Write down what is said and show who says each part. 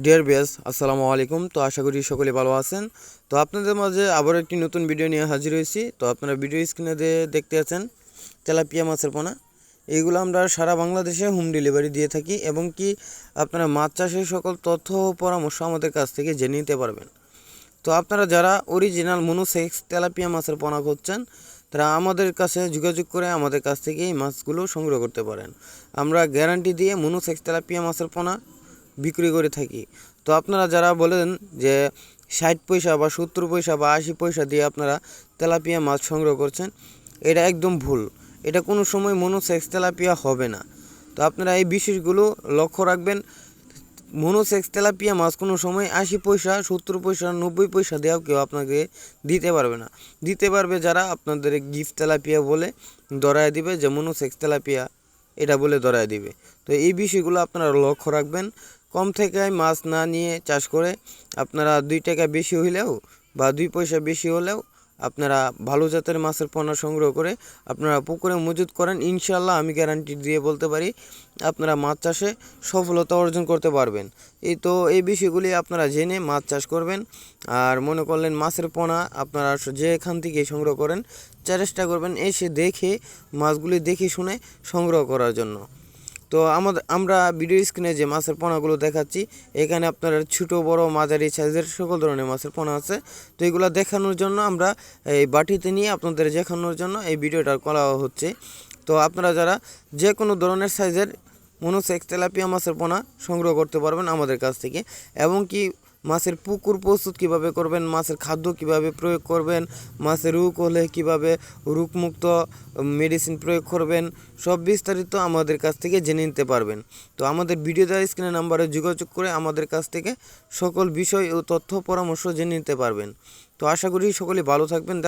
Speaker 1: Deer বিয়াস, আসসালামু আলাইকুম। তো আশা করি সকলে ভালো আছেন। তো আপনাদের মাঝে আবার একটি নতুন ভিডিও নিয়ে হাজির হয়েছি। তো আপনারা ভিডিও স্ক্রিনে দেখতে আছেন তেলাপিয়া মাছের পোনা। এইগুলো আমরা সারা বাংলাদেশে হোম ডেলিভারি দিয়ে থাকি এবং কি আপনারা মাছ চাষের সকল তথ্য ও পরামর্শ আমাদের কাছ থেকে জেনে নিতে পারবেন। তো আপনারা যারা অরিজিনাল মনোসেক্স তেলাপিয়া মাছের পোনা খুঁজছেন তারা আমাদের কাছে যোগাযোগ করে আমাদের কাছ থেকে এই মাছগুলো সংগ্রহ করতে পারেন। আমরা গ্যারান্টি দিয়ে মনোসেক্স তেলাপিয়া মাছের পোনা বিক্রি করে থাকি। তো আপনারা যারা বলেন যে 60 পয়সা বা 70 পয়সা বা 80 পয়সা দিয়ে আপনারা তেলাপিয়া মাছ সংগ্রহ করছেন, এটা একদম ভুল। এটা কোনো সময় মনোসেক্স তেলাপিয়া হবে না। তো আপনারা এই বিষয়গুলো লক্ষ্য রাখবেন। মনোসেক্স তেলাপিয়া মাছ কোনো সময় 80 পয়সা 70 পয়সা 90 পয়সা দেওয়াও কেউ আপনাকে দিতে পারবে না। দিতে পারবে যারা আপনাদের গিফট তেলাপিয়া বলে ধরায় দিবে, যে মনোসেক্স তেলাপিয়া এটা বলে ধরায় দিবে। তো এই বিষয়গুলো আপনারা লক্ষ্য রাখবেন। কম থেকে মাছ না নিয়ে চাষ করে আপনারা 2 টাকা বেশি হইলেও বা 2 পয়সা বেশি হলেও আপনারা ভালো জাতের মাছের পোনা সংগ্রহ করে আপনারা পুকুরে মজুত করেন, ইনশাল্লাহ আমি গ্যারান্টি দিয়ে বলতে পারি আপনারা মাছ চাষে সফলতা অর্জন করতে পারবেন। এই বিষয়গুলি আপনারা জেনে মাছ চাষ করবেন। আর মনে করলেন মাছের পোনা আপনারা যেখান থেকে সংগ্রহ করেন চেষ্টা করবেন এসে দেখে মাছগুলি দেখে শুনে সংগ্রহ করার জন্য। তো আমরা ভিডিও স্ক্রিনে যে মাছের পোনাগুলো দেখাচ্ছি, এখানে আপনার ছোট বড় মাঝারি সাইজের সকল ধরনের মাছের পোনা আছে। তো এগুলো দেখানোর জন্য আমরা এই বাটিতে নিয়ে আপনাদের দেখানোর জন্য এই ভিডিওটা করা হচ্ছে। তো আপনারা যারা যে কোনো ধরনের সাইজের মনোসেক্স তেলাপিয়া মাছের পোনা সংগ্রহ করতে পারবেন আমাদের কাছ থেকে। এবং কি মাছের পুকুর প্রস্তুত কিভাবে করবেন, মাছের খাদ্য কিভাবে প্রয়োগ করবেন, মাছের রোগ হলে কিভাবে রোগমুক্ত মেডিসিন প্রয়োগ করবেন, সব বিস্তারিত আমাদের কাছ থেকে জেনে নিতে পারবেন। তো আমাদের ভিডিও দেওয়া স্ক্রিনে নাম্বারে যোগাযোগ করে আমাদের কাছ থেকে সকল বিষয় ও তথ্য পরামর্শ জেনে নিতে পারবেন। তো আশা করি সকলে ভালো থাকবেন।